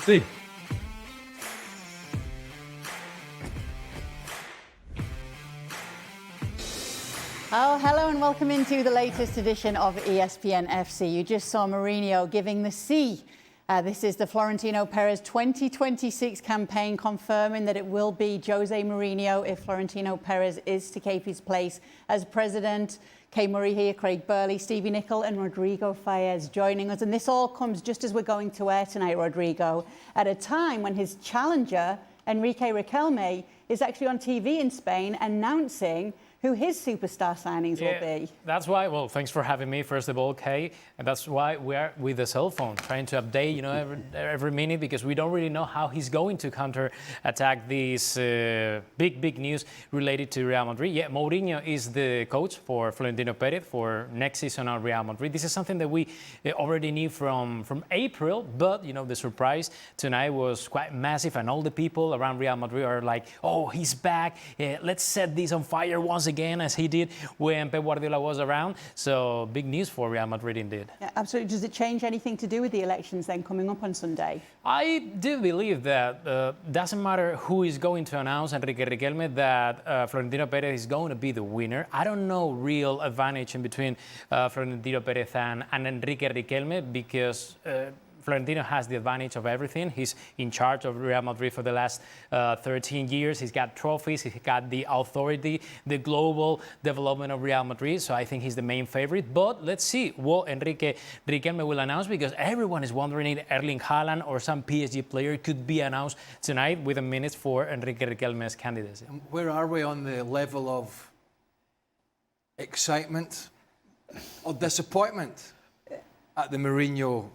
FC. Oh, hello and welcome into the latest edition of ESPN FC. You just saw Mourinho giving the C. This is the Florentino Pérez 2026 campaign, confirming that it will be José Mourinho if Florentino Pérez is to keep his place as president. Kay Murray here, Craig Burley, Stevie Nicol and Rodrigo Fáez joining us. And this all comes just as we're going to air tonight, Rodrigo, at a time when his challenger, Enrique Riquelme, is actually on TV in Spain announcing who his superstar signings will be. That's why, well, thanks for having me, first of all, Kay. And that's why we're with the cell phone, trying to update, every minute, because we don't really know how he's going to counter-attack this big news related to Real Madrid. Yeah, Mourinho is the coach for Florentino Pérez for next season on Real Madrid. This is something that we already knew from April, but, the surprise tonight was quite massive, and all the people around Real Madrid are like, oh, he's back. Let's set this on fire once again, as he did when Pep Guardiola was around. So big news for Real Madrid indeed. Yeah, absolutely. Does it change anything to do with the elections then coming up on Sunday? I do believe that doesn't matter who is going to announce Enrique Riquelme, that Florentino Pérez is going to be the winner. I don't know real advantage in between Florentino Pérez and Enrique Riquelme, because Florentino has the advantage of everything. He's in charge of Real Madrid for the last 13 years. He's got trophies. He's got the authority, the global development of Real Madrid. So I think he's the main favorite. But let's see what Enrique Riquelme will announce, because everyone is wondering if Erling Haaland or some PSG player could be announced tonight within minutes for Enrique Riquelme's candidacy. Where are we on the level of excitement or disappointment at the Mourinho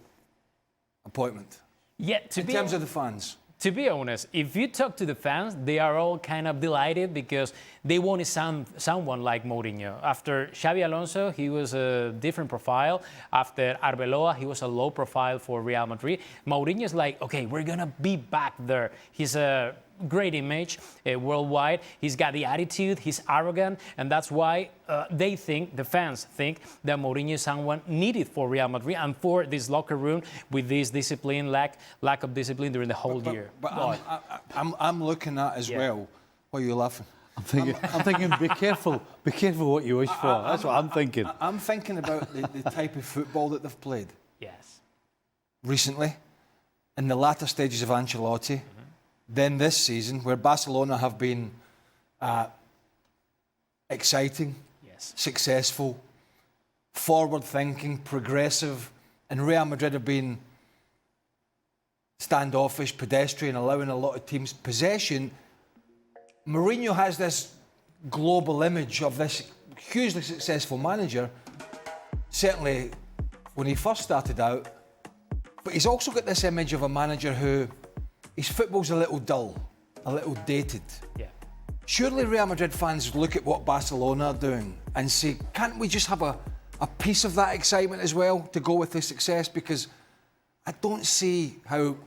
appointment? Yeah, in terms of the fans. To be honest, if you talk to the fans, they are all kind of delighted, because they wanted someone like Mourinho. After Xabi Alonso, he was a different profile. After Arbeloa, he was a low profile for Real Madrid. Mourinho is like, okay, we're going to be back there. He's a great image worldwide. He's got the attitude, he's arrogant, and that's why the fans think that Mourinho is someone needed for Real Madrid and for this locker room with this discipline, lack of discipline during the whole year. But I'm looking at as well. Why are you laughing? I'm thinking, be careful what you wish for. That's what I'm thinking. I'm thinking about the type of football that they've played. Yes. Recently, in the latter stages of Ancelotti. Then this season, where Barcelona have been exciting, yes, successful, forward-thinking, progressive, and Real Madrid have been standoffish, pedestrian, allowing a lot of teams possession. Mourinho has this global image of this hugely successful manager, certainly when he first started out, but he's also got this image of a manager who his football's a little dull, a little dated. Yeah. Surely Real Madrid fans look at what Barcelona are doing and say, can't we just have a piece of that excitement as well to go with the success? Because I don't see how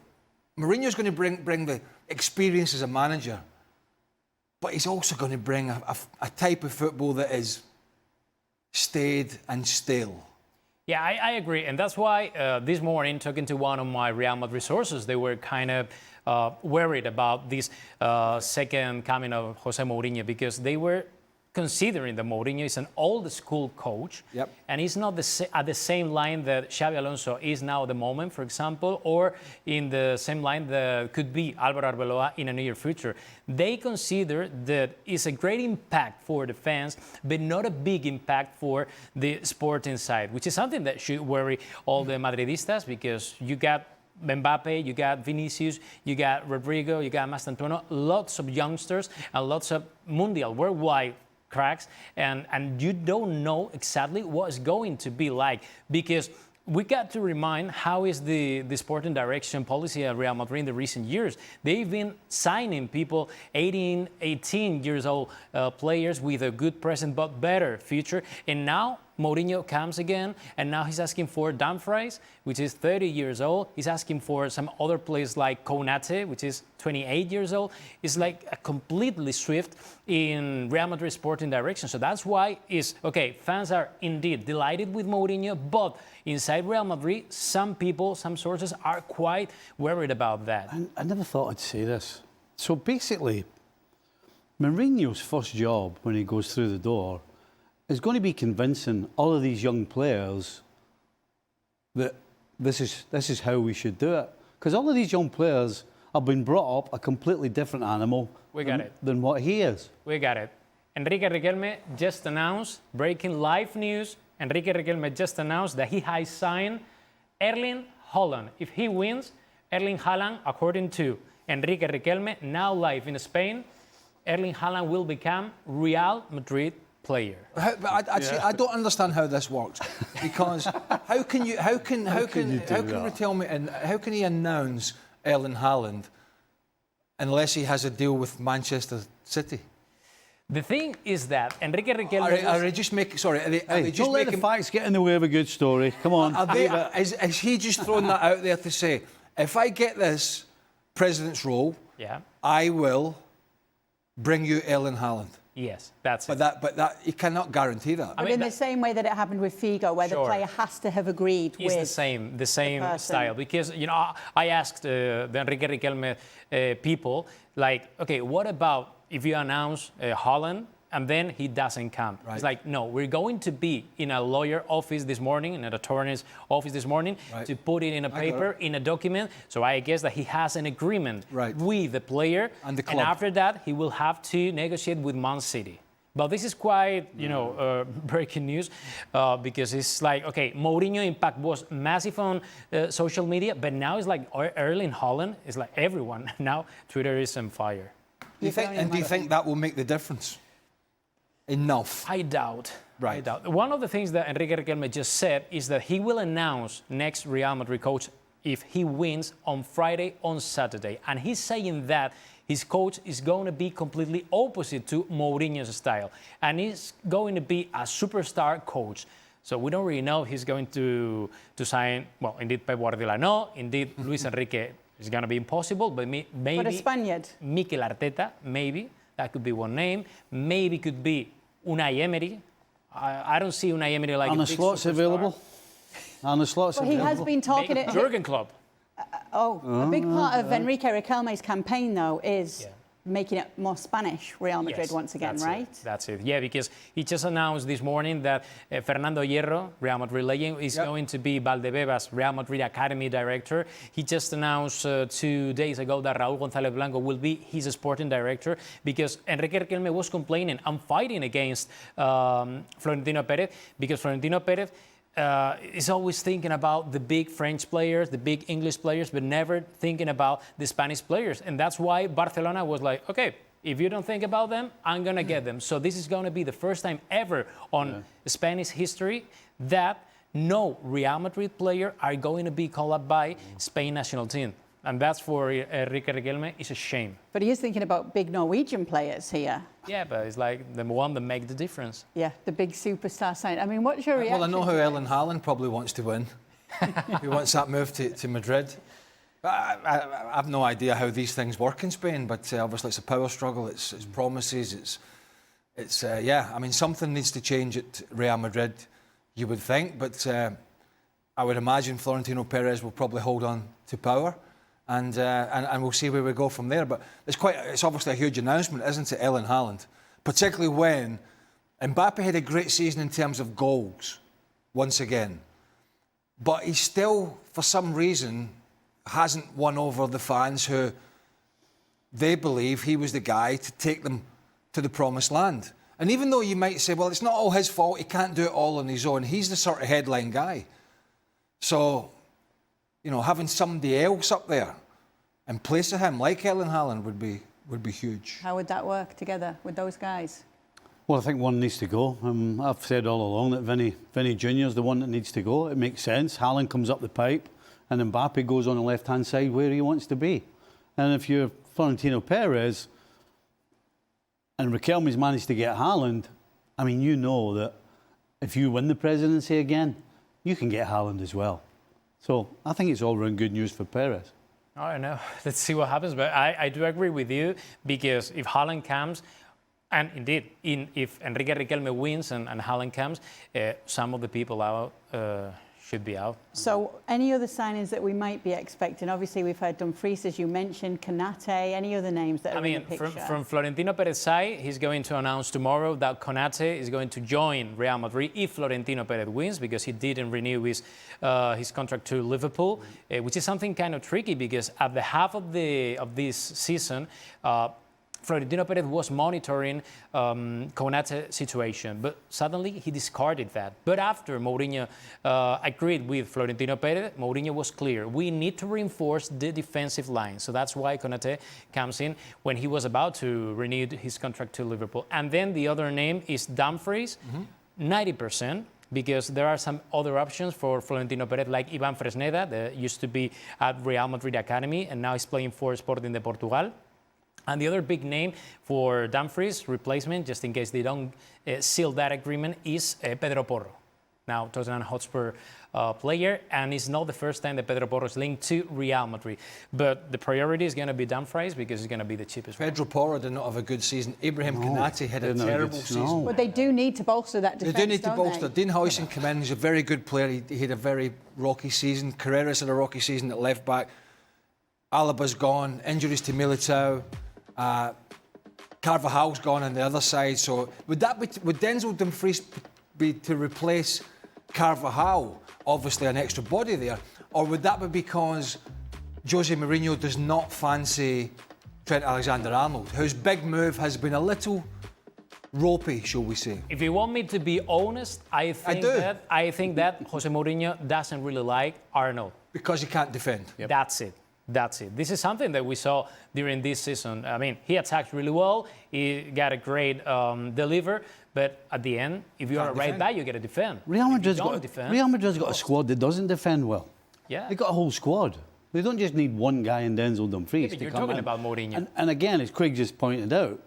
Mourinho's going to bring the experience as a manager, but he's also going to bring a type of football that is staid and stale. Yeah, I agree. And that's why this morning, talking to one of my Real Madrid sources, they were kind of worried about this second coming of José Mourinho, because they were considering that Mourinho is an old school coach, yep, and he's not at the same line that Xabi Alonso is now at the moment, for example, or in the same line that could be Álvaro Arbeloa in a near future. They consider that it's a great impact for the fans, but not a big impact for the sporting side, which is something that should worry all the Madridistas, because you got Mbappe, you got Vinicius, you got Rodrigo, you got Mastantuono, lots of youngsters and lots of Mundial, worldwide cracks, and you don't know exactly what it's going to be like, because we got to remind how is the sporting direction policy at Real Madrid in the recent years. They've been signing people 18 years old players with a good present but better future, and now Mourinho comes again, and now he's asking for Dumfries, which is 30 years old. He's asking for some other players like Konate, which is 28 years old. It's like a completely shift in Real Madrid sporting direction. So that's why fans are indeed delighted with Mourinho, but inside Real Madrid, some people, some sources are quite worried about that. I never thought I'd say this. So basically, Mourinho's first job when he goes through the door is going to be convincing all of these young players that this is how we should do it. Because all of these young players have been brought up a completely different animal than what he is. We got it. Enrique Riquelme just announced, breaking live news, Enrique Riquelme just announced that he has signed Erling Haaland. If he wins, Erling Haaland, according to Enrique Riquelme, now live in Spain, Erling Haaland will become Real Madrid player. I don't understand how this works, because how can Riquelme and how can he announce Erling Haaland unless he has a deal with Manchester City? The thing is that Enrique Riquelme... Are they just making... Sorry, are they just don't let the facts get in the way of a good story. Come on. Is he just throwing that out there to say, if I get this president's role, I will bring you Erling Haaland? Yes, that's it. But that you cannot guarantee that. But in the same way that it happened with Figo, where the player has to have agreed with the same style. Because, I asked the Enrique Riquelme people, like, okay, what about if you announce Haaland and then he doesn't come? Right. It's like, no, we're going to be in a lawyer office this morning, in an attorney's office this morning, to put it in a paper, in a document. So I guess that he has an agreement with the player. And the club. And after that, he will have to negotiate with Man City. But this is quite, breaking news, because it's like, okay, Mourinho impact was massive on social media, but now it's like Erling Haaland, it's like everyone. Now Twitter is on fire. Do you think that will make the difference? Enough? I doubt. Right. I doubt. One of the things that Enrique Riquelme just said is that he will announce next Real Madrid coach if he wins on Friday, on Saturday. And he's saying that his coach is going to be completely opposite to Mourinho's style. And he's going to be a superstar coach. So we don't really know if he's going to sign, well, indeed Pep Guardiola, no. Indeed, Luis Enrique is going to be impossible, but maybe... But a Spaniard? Mikel Arteta, maybe. That could be one name. Maybe could be Unai Emery. I don't see Unai Emery like a big slots available. And the slots available. He has been talking... Jurgen Klopp. A big part of Enrique Riquelme's campaign, though, is making it more Spanish, Real Madrid, once again, right? That's it. Yeah, because he just announced this morning that Fernando Hierro, Real Madrid legend, is going to be Valdebeba's Real Madrid Academy director. He just announced 2 days ago that Raúl González Blanco will be his sporting director, because Enrique Riquelme was complaining and fighting against Florentino Pérez, because Florentino Pérez is always thinking about the big French players, the big English players, but never thinking about the Spanish players. And that's why Barcelona was like, okay, if you don't think about them, I'm going to get them. So this is going to be the first time ever on Spanish history that no Real Madrid player are going to be called up by Spain national team. And that's for Enrique Riquelme, it's a shame. But he is thinking about big Norwegian players here. Yeah, but it's like the one that make the difference. Yeah, the big superstar sign. I mean, what's your reaction? Well, I know how Erling Haaland probably wants to win. He wants that move to Madrid. I have no idea how these things work in Spain, but obviously it's a power struggle, it's promises, it's I mean, something needs to change at Real Madrid, you would think, but I would imagine Florentino Pérez will probably hold on to power. And we'll see where we go from there. But it's obviously a huge announcement, isn't it, Erling Haaland? Particularly when Mbappe had a great season in terms of goals, once again. But he still, for some reason, hasn't won over the fans who they believe he was the guy to take them to the promised land. And even though you might say, well, it's not all his fault, he can't do it all on his own, he's the sort of headline guy. So, having somebody else up there in place of him, like Erling Haaland, would be huge. How would that work together with those guys? Well, I think one needs to go. I've said all along that Vinny Jr. is the one that needs to go. It makes sense. Haaland comes up the pipe and Mbappe goes on the left-hand side where he wants to be. And if you're Florentino Pérez and Riquelme's managed to get Haaland, I mean, you know that if you win the presidency again, you can get Haaland as well. So I think it's all round good news for Pérez. I don't know. Let's see what happens. But I do agree with you, because if Haaland comes, and indeed, if Enrique Riquelme wins and Haaland comes, some of the people out should be out. So any other signings that we might be expecting? Obviously, we've heard Dumfries, as you mentioned, Konate, any other names that are in the picture? From Florentino Pérez side, he's going to announce tomorrow that Konate is going to join Real Madrid if Florentino Pérez wins, because he didn't renew his contract to Liverpool, which is something kind of tricky, because at the half of this season, Florentino Pérez was monitoring Konate's situation, but suddenly he discarded that. But after Mourinho agreed with Florentino Pérez, Mourinho was clear: we need to reinforce the defensive line. So that's why Konate comes in when he was about to renew his contract to Liverpool. And then the other name is Dumfries, 90%. Because there are some other options for Florentino Pérez, like Ivan Fresneda, that used to be at Real Madrid Academy and now is playing for Sporting de Portugal. And the other big name for Dumfries' replacement, just in case they don't seal that agreement, is Pedro Porro. Now Tottenham Hotspur player, and it's not the first time that Pedro Porro is linked to Real Madrid. But the priority is going to be Dumfries, because it's going to be the cheapest Pedro Porro did not have a good season. Ibrahim Konate had a terrible season. But they do need to bolster that defence, They do need to don't bolster. they? Dean Huijsen came in. He's a very good player. He had a very rocky season. Carreras had a rocky season at left back. Alaba's gone. Injuries to Militao. Carvajal's gone on the other side. So would Denzel Dumfries be to replace Carvajal? Obviously, an extra body there, or would that be because José Mourinho does not fancy Trent Alexander-Arnold, whose big move has been a little ropey, shall we say? If you want me to be honest, I think that José Mourinho doesn't really like Arnold. Because he can't defend. Yep. That's it. This is something that we saw during this season. I mean, he attacked really well. He got a great deliver. But at the end, if you're a right back, you got to defend. Real Madrid's got a squad that doesn't defend well. Yeah. They've got a whole squad. They don't just need one guy in Denzel Dumfries. Yeah, but you're talking about Mourinho. And again, as Craig just pointed out,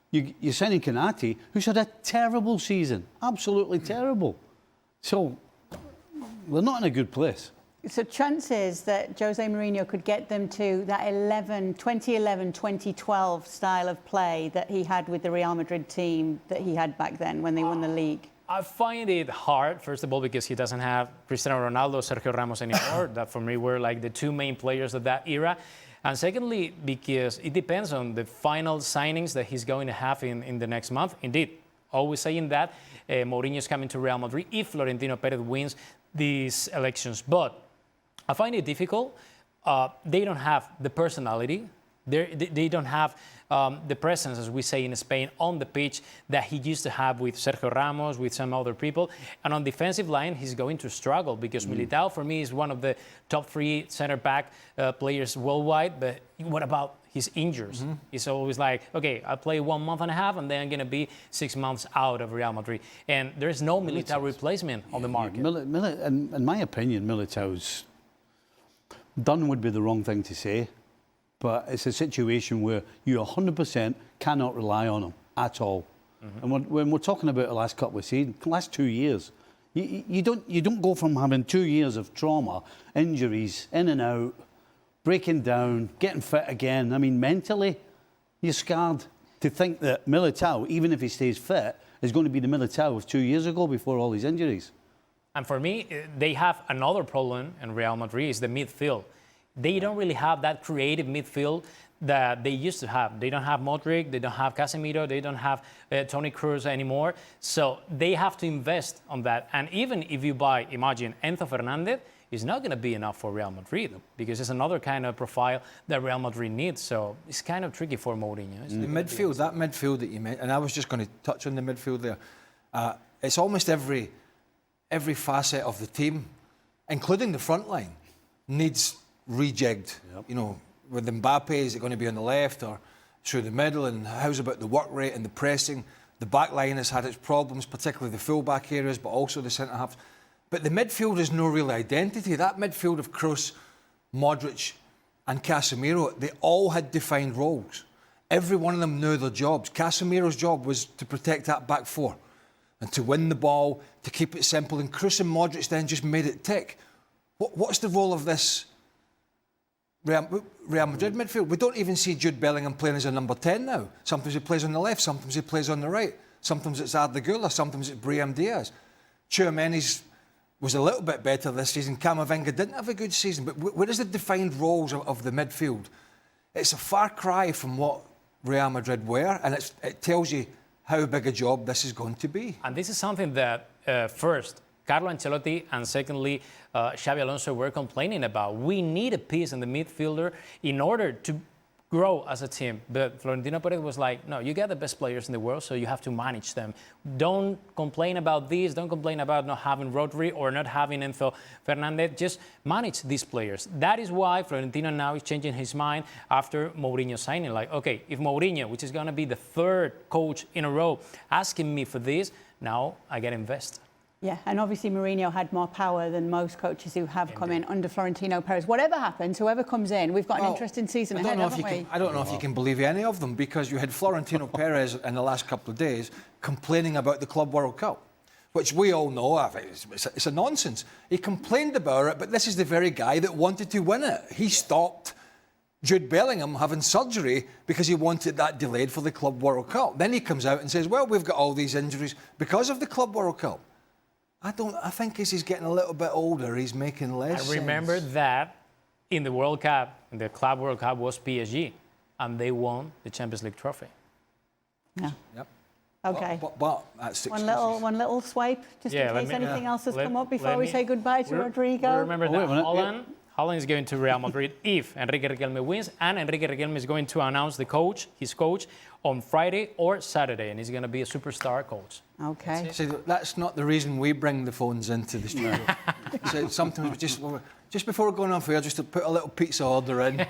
you're signing Konate, who's had a terrible season. Absolutely terrible. So they're not in a good place. So chances that Jose Mourinho could get them to that 2011-2012 style of play that he had with the Real Madrid team that he had back then when they won the league? I find it hard, first of all, because he doesn't have Cristiano Ronaldo, Sergio Ramos anymore. That for me were like the two main players of that era. And secondly, because it depends on the final signings that he's going to have in the next month. Indeed, always saying that Mourinho is coming to Real Madrid if Florentino Pérez wins these elections. But I find it difficult. They don't have the personality. They don't have the presence, as we say in Spain, on the pitch that he used to have with Sergio Ramos, with some other people. And on defensive line, he's going to struggle because Militao, for me, is one of the top 3 center-back players worldwide. But what about his injuries? It's always like, okay, I'll play 1 month and a half, and then I'm going to be 6 months out of Real Madrid. And there's no Militao replacement on the market. In my opinion, Militao's done would be the wrong thing to say, but it's a situation where you 100% cannot rely on him at all. And when we're talking about the last couple of seasons, last 2 years, you don't go from having 2 years of trauma, injuries, in and out, breaking down, getting fit again. I mean, mentally, you're scarred to think that Militao, even if he stays fit, is going to be the Militao of 2 years ago before all these injuries. And for me, they have another problem in Real Madrid, is the midfield. They don't really have that creative midfield that they used to have. They don't have Modric, they don't have Casemiro, they don't have Toni Kroos anymore. So they have to invest on that. And even if you buy, imagine, Enzo Fernandez, it's not going to be enough for Real Madrid because it's another kind of profile that Real Madrid needs. So it's kind of tricky for Mourinho. The midfield, that midfield that you mentioned, and I was just going to touch on the midfield there. It's almost every facet of the team, including the front line, needs rejigged. You know, with Mbappe, is it going to be on the left or through the middle? And how's about the work rate and the pressing? The back line has had its problems, particularly the full-back areas, but also the centre-halves. But the midfield has no real identity. That midfield of Kroos, Modric and Casemiro, they all had defined roles. Every one of them knew their jobs. Casemiro's job was to protect that back four. and to win the ball, to keep it simple. And Kroos and Modric then just made it tick. What's the role of this Real Madrid midfield? We don't even see Jude Bellingham playing as a number 10 now. Sometimes he plays on the left, sometimes he plays on the right. Sometimes it's Arda Güler, sometimes it's Brahim Diaz. Tchouaméni was a little bit better this season. Camavinga didn't have a good season. But where is the defined roles of the midfield? It's a far cry from what Real Madrid were, and it tells you how big a job this is going to be. And this is something that, first, Carlo Ancelotti and secondly, Xabi Alonso were complaining about. We need a piece in the midfielder in order to grow as a team. But Florentino Pérez was like, no, you got the best players in the world, so you have to manage them. Don't complain about this. Don't complain about not having Rodri or not having Enzo Fernandez. Just manage these players. That is why Florentino now is changing his mind after Mourinho signing. Like, okay, if Mourinho, which is going to be the third coach in a row, asking me for this, now I get invested. Yeah, and obviously Mourinho had more power than most coaches who have come in under Florentino Pérez. Whatever happens, whoever comes in, we've got an interesting season ahead, haven't we? I don't know if you can believe any of them, because you had Florentino Pérez in the last couple of days complaining about the Club World Cup, which we all know it's a nonsense. He complained about it, but this is the very guy that wanted to win it. He stopped Jude Bellingham having surgery because he wanted that delayed for the Club World Cup. Then he comes out and says, well, we've got all these injuries because of the Club World Cup. I think as he's getting a little bit older, he's making less sense. I remember that in the World Cup, the Club World Cup was PSG, and they won the Champions League trophy. Yeah. Yep. Okay. But that's one little swipe, just in case anything else has come up before we say goodbye to Rodrigo. Remember that Haaland is going to Real Madrid if Enrique Riquelme wins, and Enrique Riquelme is going to announce his coach, on Friday or Saturday, and he's going to be a superstar coach. Okay. So that's not the reason we bring the phones into the studio. So sometimes just before going off here, just to put a little pizza order in.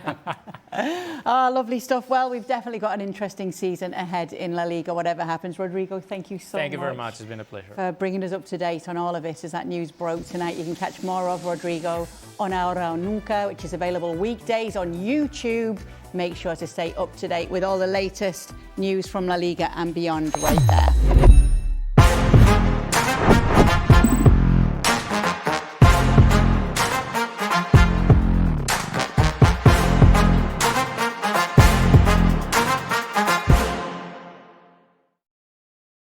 Lovely stuff. Well, we've definitely got an interesting season ahead in La Liga, whatever happens. Rodrigo, thank you so much. Thank you very much. It's been a pleasure. For bringing us up to date on all of it as that news broke tonight. You can catch more of Rodrigo on Ahora o Nunca, which is available weekdays on YouTube. Make sure to stay up to date with all the latest news from La Liga and beyond right there.